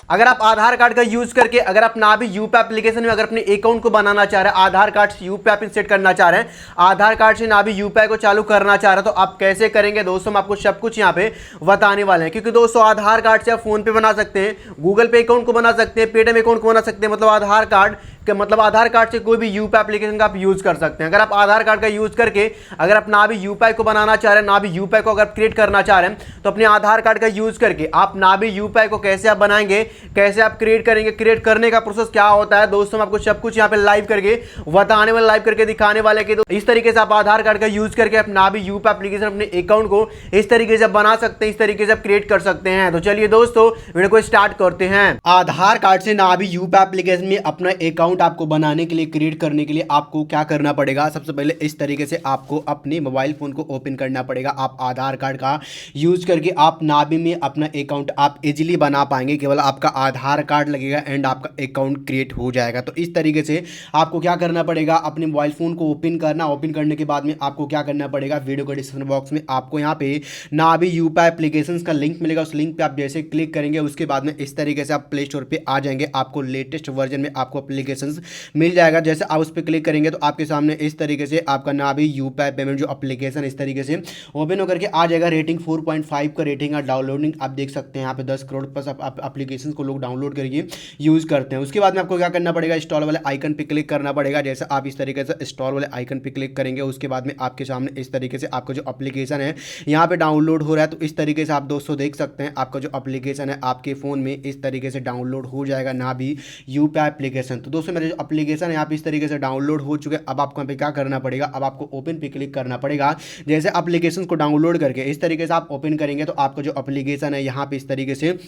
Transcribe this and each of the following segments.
अगर आप आधार कार्ड का यूज करके अगर आप नाभी यूपी एप्लीकेशन में अगर अपने अकाउंट को बनाना चाह रहे हैं, आधार कार्ड से यूपी पिन सेट करना चाह रहे हैं, आधार कार्ड से नाभी यूपीआई को चालू करना चाह रहे हैं, तो आप कैसे करेंगे दोस्तों, हम आपको सब कुछ यहाँ पे बताने वाले हैं। क्योंकि दोस्तों आधार कार्ड से आप फोन पे बना सकते हैं, गूगल पे अकाउंट को बना सकते हैं, पेटीएम अकाउंट को बना सकते हैं, मतलब आधार कार्ड से कोई भी यूपी एप्लीकेशन का आप यूज कर सकते हैं। अगर आप आधार कार्ड का यूज करके अगर आप नाभी यूपीआई को बनाना चाह रहे हैं, नाभी यूपीआई को अगर क्रिएट करना चाह रहे हैं, तो अपने आधार कार्ड का यूज करके आप नाभी यूपीआई को कैसे आप बनाएंगे, कैसे आप क्रिएट करेंगे, क्रिएट करने का प्रोसेस क्या होता है दोस्तों, हम आपको सब कुछ यहाँ पे लाइव करके बताने वाले, लाइव करके दिखाने वाले कि इस तरीके से आप आधार कार्ड का यूज करके आप नाभी यूपी एप्लीकेशन अपने अकाउंट को इस तरीके से बना सकते हैं, इस तरीके से आप क्रिएट कर सकते हैं। तो चलिए दोस्तों वीडियो को स्टार्ट करते हैं। आधार कार्ड से नाभी यूपी एप्लीकेशन में अपना अकाउंट आपको बनाने के लिए, क्रिएट करने के लिए आपको क्या करना पड़ेगा, सबसे पहले इस तरीके से आपको अपने मोबाइल फोन को ओपन करना पड़ेगा। आप आधार कार्ड का यूज करके आप नाभी में अपना अकाउंट आप इजीली बना पाएंगे, केवल आपका आधार कार्ड लगेगा एंड आपका अकाउंट क्रिएट हो जाएगा। तो इस तरीके से आपको क्या करना पड़ेगा, अपने मोबाइल फोन को ओपन करना, ओपन करने के बाद में आपको क्या करना पड़ेगा, वीडियो के डिस्क्रिप्शन बॉक्स में आपको यहाँ पे नाभी यूपी एप्लीकेशंस का लिंक मिलेगा, उस लिंक पे आप जैसे क्लिक करेंगे उसके बाद में इस तरीके से आप प्ले स्टोर पे आ जाएंगे, आपको लेटेस्ट वर्जन में आपको एप्लीकेशंस मिल जाएगा। जैसे आप उस पर क्लिक करेंगे तो आपके सामने इस तरीके से आपका नाभी यूपीआई पेमेंट जो एप्लीकेशन इस तरीके से ओपन होकर के आ जाएगा। रेटिंग 4.5 का रेटिंग है, डाउनलोडिंग आप देख सकते हैं यहाँ पे 10 करोड़ प्लस एप्लीकेशन को लोग डाउनलोड करके यूज करते हैं। उसके बाद में आपको क्या करना पड़ेगा, इंस्टॉल वाले आइकन पे क्लिक करना पड़ेगा। जैसे आप इस तरीके से इंस्टॉल वाले आइकन पे क्लिक करेंगे उसके बाद में आपके सामने इस तरीके से आपका जो एप्लीकेशन है यहाँ पे डाउनलोड हो रहा है। तो इस तरीके से आप दोस्तों देख सकते हैं आपका जो एप्लीकेशन है आपके फोन में इस तरीके से डाउनलोड हो जाएगा, नाभी यूपीआई एप्लीकेशन। तो दोस्तों मेरे जो एप्लीकेशन है यहाँ पे इस तरीके से डाउनलोड हो चुके हैं। अब आपको यहाँ पे क्या करना पड़ेगा, अब आपको ओपन पे क्लिक करना पड़ेगा। जैसे एप्लीकेशन को डाउनलोड करके इस तरीके से आप ओपन करेंगे तो आपका जो एप्लीकेशन है यहाँ पे इस तरीके से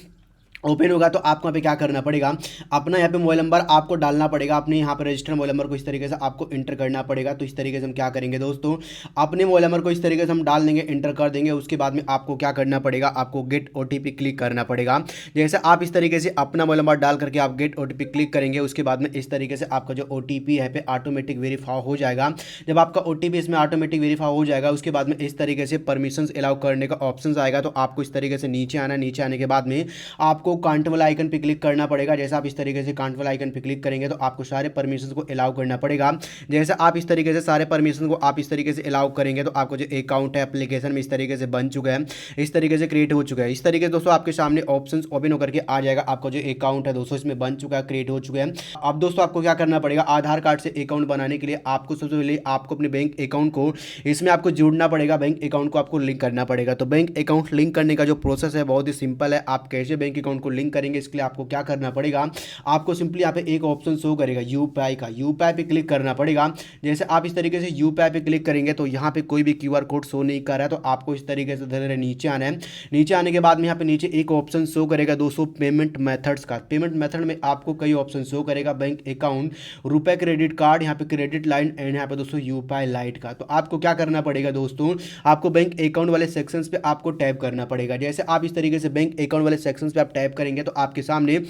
ओपन होगा। तो आपको यहाँ पे क्या करना पड़ेगा, अपना यहाँ पे मोबाइल नंबर आपको डालना पड़ेगा, अपने यहाँ पे रजिस्टर्ड मोबाइल नंबर को इस तरीके से आपको इंटर करना पड़ेगा। तो इस तरीके से हम क्या करेंगे दोस्तों, अपने मोबाइल नंबर को इस तरीके से हम डाल देंगे, इंटर कर देंगे। उसके बाद में आपको क्या करना पड़ेगा, आपको गेट ओटीपी क्लिक करना पड़ेगा। जैसे आप इस तरीके से अपना मोबाइल नंबर डाल करके आप गेट ओटीपी क्लिक करेंगे उसके बाद में इस तरीके से आपका जो ओटीपी है पे ऑटोमेटिक वेरीफाई हो जाएगा। जब आपका ओटीपी इसमें ऑटोमेटिक वेरीफाई हो जाएगा उसके बाद में इस तरीके से परमिशन अलाउ करने का ऑप्शन आएगा। तो आपको इस तरीके से नीचे आना, नीचे आने के बाद में आपको कांट वाला आइकन पे क्लिक करना पड़ेगा। जैसे आप इस तरीके से कांट वाला आइकन पे क्लिक करेंगे तो आपको सारे परमिशन को अलाउ करना पड़ेगा। जैसे आप इस तरीके से सारे परमिशन को आप इस तरीके से अलाउ करेंगे तो आपको जो अकाउंट है एप्लीकेशन में इस तरीके से बन चुका है, इस तरीके से क्रिएट हो चुका है। इस तरीके से दोस्तों आपके सामने ऑप्शंस ओपन होकर के आ जाएगा, आपका जो अकाउंट है दोस्तों इसमें बन चुका है, क्रिएट हो चुका है। अब दोस्तों आपको क्या करना पड़ेगा, आधार कार्ड से अकाउंट बनाने के लिए आपको सबसे पहले आपको अपने बैंक अकाउंट को इसमें आपको जोड़ना पड़ेगा, बैंक अकाउंट को आपको लिंक करना पड़ेगा। तो बैंक अकाउंट लिंक करने का जो प्रोसेस है बहुत ही सिंपल है। आप कैसे बैंक अकाउंट को लिंक करेंगे इसके लिए आपको क्या करना पड़ेगा, आपको सिंपली यहाँ पे एक ऑप्शन शो करेगा यूपीआई का, यूपीआई पे क्लिक करना पड़ेगा। जैसे आप इस तरीके से यूपीआई पे क्लिक करेंगे तो यहाँ पे कोई भी क्यूआर कोड शो नहीं कर रहा है। तो आपको इस तरीके से धीरे धीरे नीचे आना है। नीचे आने के बाद में यहाँ पे नीचे एक ऑप्शन शो करेगा दोस्तों पेमेंट मेथड्स का। पेमेंट मेथड में आपको कई ऑप्शन शो करेगा, बैंक अकाउंट, रुपए क्रेडिट कार्ड, यहाँ पे क्रेडिट लाइन एंड यहाँ पे दोस्तों यूपीआई लाइट का। तो आपको क्या करना पड़ेगा दोस्तों, आपको बैंक अकाउंट वाले सेक्शंस पे आपको टैप करना पड़ेगा। जैसे आप इस तरीके से बैंक अकाउंट वाले सेक्शंस पे आप टैप करेंगे तो आपके सामने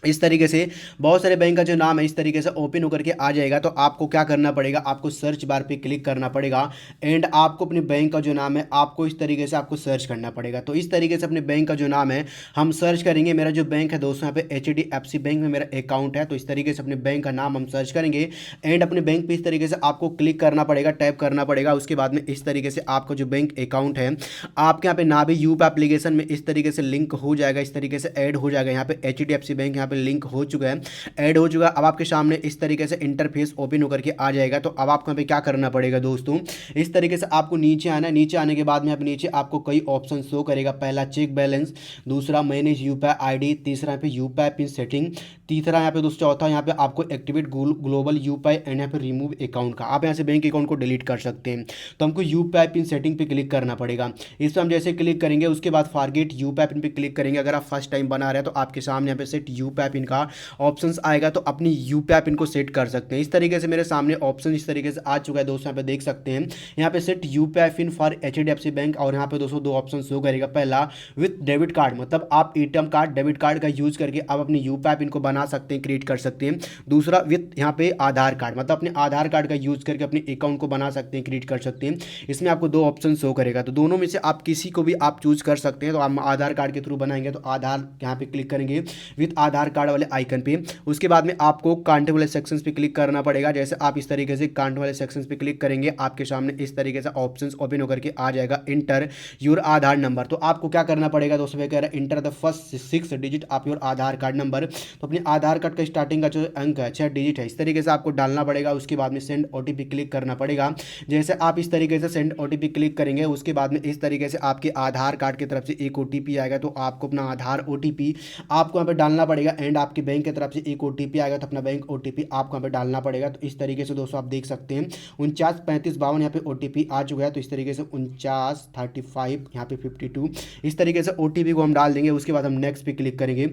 इस तरीके से बहुत सारे बैंक का जो नाम है इस तरीके से ओपन होकर के आ जाएगा। तो आपको क्या करना पड़ेगा, आपको सर्च बार पे क्लिक करना पड़ेगा एंड आपको अपने बैंक का जो नाम है आपको इस तरीके से आपको सर्च करना पड़ेगा। तो इस तरीके से अपने बैंक का जो नाम है हम सर्च करेंगे। मेरा जो बैंक है दोस्तों यहाँ पे HDFC बैंक में मेरा अकाउंट है। तो इस तरीके से अपने बैंक का नाम हम सर्च करेंगे एंड अपने बैंक पे इस तरीके से आपको क्लिक करना पड़ेगा, टैप करना पड़ेगा। उसके बाद में इस तरीके से आपका जो बैंक अकाउंट है आपके यहाँ पे नाभी यूपी एप्लीकेशन में इस तरीके से लिंक हो जाएगा, इस तरीके से ऐड हो जाएगा। यहाँ पे HDFC बैंक यहाँ पे लिंक हो चुका है, ऐड हो चुका। अब आपके सामने इस तरीके से इंटरफेस ओपन होकर के आ जाएगा। तो अब आपको यहाँ पे क्या करना पड़ेगा दोस्तों, इस तरीके से आपको नीचे आना है। नीचे आने के बाद में यहाँ पे नीचे आपको कई ऑप्शन शो करेगा। पहला चेक बैलेंस, दूसरा मैनेज यूपीआई आईडी, तीसरा यहाँ पे यूपीआई पिन सेटिंग, तीसरा यहाँ पे दोस्तों, चौथा यहाँ पे आपको एक्टिवेट ग्लोबल यूपीआई एंड यहाँ पे रिमूव अकाउंट का। आप यहाँ से बैंक अकाउंट को डिलीट कर सकते हैं। तो हमको यूपीआई पिन सेटिंग पे क्लिक करना पड़ेगा। इस पर हम जैसे क्लिक करेंगे उसके बाद फॉरगेट यूपीआई पिन पे क्लिक करेंगे। अगर आप फर्स्ट टाइम बना रहे हैं तो आपके सामने यहाँ पे सेट यूपीआई यूपीआई पिन का ऑप्शंस आएगा तो अपनी यूपीआई पिन को सेट कर सकते हैं। इस तरीके से मेरे सामने ऑप्शन इस तरीके से आ चुका है दोस्तों, यहाँ पे देख सकते हैं यहाँ पे set UPI pin for HDFC bank, और यहाँ पे दोस्तों दो ऑप्शन शो करेगा। पहला विथ डेबिट कार्ड, मतलब आप एटीएम कार्ड डेबिट कार्ड का यूज करके आप अपनी यूपीआई पिन को बना सकते हैं, क्रिएट कर सकते हैं। दूसरा विथ यहाँ पे आधार कार्ड, मतलब अपने आधार कार्ड का यूज करके अपने अकाउंट को बना सकते हैं, क्रिएट कर सकते हैं। इसमें आपको दो ऑप्शन शो करेगा, तो दोनों में से आप किसी को भी आप चूज कर सकते हैं। तो आप आधार कार्ड के थ्रू बनाएंगे तो आधार यहाँ पे क्लिक करेंगे विथ आधार कार्ड वाले आइकन पे। उसके बाद में आपको कांटे वाले सेक्शंस पे क्लिक करना पड़ेगा। जैसे आप इस तरीके से कांटे वाले सेक्शंस पे क्लिक करेंगे, आपके सामने इस तरीके से ऑप्शंस ओपन होकर के आ जाएगा इंटर योर आधार नंबर। तो आपको क्या करना पड़ेगा दोस्तों, कह रहा है enter the first 6 digit of your Aadhaar card number. तो अपने आधार कार्ड का स्टार्टिंग का जो अंक है 6 डिजिट है, इस तरीके से आपको डालना पड़ेगा। उसके बाद में सेंड ओटीपी क्लिक करना पड़ेगा। जैसे आप इस तरीके से सेंड ओटीपी क्लिक करेंगे, उसके बाद में इस तरीके से आपके आधार कार्ड की तरफ से एक ओटीपी आएगा। तो आपको अपना आधार ओटीपी आपको यहाँ पे डालना पड़ेगा, एंड आपके बैंक की तरफ से एक ओटीपी आएगा तो अपना बैंक ओटीपी आपको यहाँ पे डालना पड़ेगा। तो इस तरीके से दोस्तों आप देख सकते हैं 49 35 52 यहाँ पे ओटीपी आ चुका है। तो इस तरीके से 49 35 यहाँ पे 52 इस तरीके से ओटीपी को हम डाल देंगे। उसके बाद हम नेक्स्ट पे क्लिक करेंगे,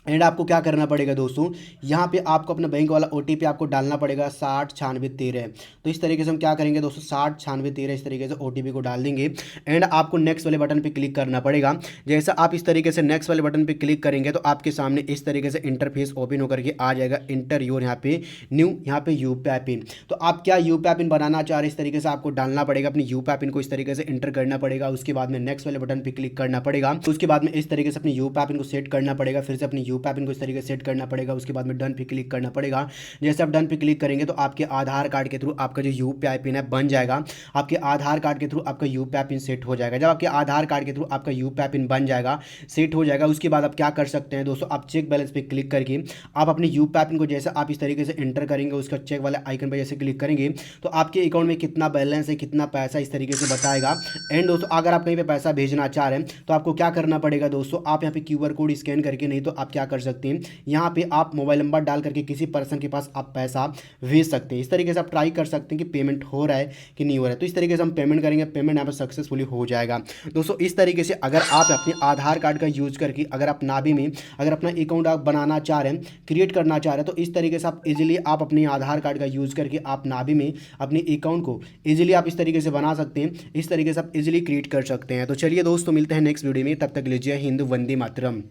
एंड आपको क्या करना पड़ेगा दोस्तों, यहाँ पे आपको अपना बैंक वाला ओटीपी आपको डालना पड़ेगा 609613। तो इस तरीके से हम क्या करेंगे दोस्तों 609613 इस तरीके से ओटीपी को डाल देंगे, एंड आपको नेक्स्ट वाले बटन पे क्लिक करना पड़ेगा। जैसा आप इस तरीके से नेक्स्ट वाले बटन पे क्लिक करेंगे तो आपके सामने इस तरीके से इंटरफेस ओपन होकर के आ जाएगा इंटर योर यहाँ पे न्यू यहाँ पे यूपीआई पिन। तो आप क्या यूपीआई पिन बनाना चाह रहे हैं, इस तरीके से आपको डालना पड़ेगा, अपनी यूपीआई पिन को इस तरीके से इंटर करना पड़ेगा। उसके बाद में नेक्स्ट वाले बटन पे क्लिक करना पड़ेगा। उसके बाद में इस तरीके से अपनी यूपीआई पिन को सेट करना पड़ेगा, फिर से अपनी यूपीआई पिन को इस तरीके से सेट करना पड़ेगा। उसके बाद में डन पे क्लिक करना पड़ेगा। जैसे आप डन पे क्लिक करेंगे तो आपके आधार कार्ड के थ्रू आपका जो यूपीआई पिन है बन जाएगा। आपके आधार कार्ड के थ्रू आपका यूपीआई पिन सेट हो जाएगा। जब आपके आधार कार्ड के थ्रू आपका यूपीआई पिन बन जाएगा, सेट हो जाएगा, उसके बाद आप क्या कर सकते हैं दोस्तों, आप चेक बैलेंस पे क्लिक करके आप अपने यूपीआई पिन को जैसे आप इस तरीके से एंटर करेंगे, उसका चेक वाले आइकन पर जैसे क्लिक करेंगे तो आपके अकाउंट में कितना बैलेंस है, कितना पैसा इस तरीके से बताएगा। एंड दोस्तों अगर आप कहीं पे पैसा भेजना चाह रहे हैं तो आपको क्या करना पड़ेगा दोस्तों, आप यहाँ पे क्यूआर कोड स्कैन करके, नहीं तो आप क्या कर सकते हैं यहाँ पे आप मोबाइल नंबर डाल करके किसी पर्सन के पास आप पैसा भेज सकते हैं। इस तरीके से आप ट्राई कर सकते हैं कि पेमेंट हो रहा है कि नहीं हो रहा है। तो इस तरीके से हम पेमेंट करेंगे, पेमेंट यहाँ पर सक्सेसफुली हो जाएगा। दोस्तों इस तरीके से अगर आप अपने आधार कार्ड का यूज करके अगर आप नाभी में अगर अपना अकाउंट आप बनाना चाह रहे हैं, क्रिएट करना चाह रहे हैं, तो इस तरीके से आप इजीली आप अपने आधार कार्ड का यूज करके आप नाभी में अपने अकाउंट को इजीली आप इस तरीके से बना सकते हैं। इस तरीके से आप इजीली क्रिएट कर सकते हैं। तो चलिए दोस्तों मिलते हैं नेक्स्ट वीडियो में, तब तक लीजिए हिंद, वंदे मातरम।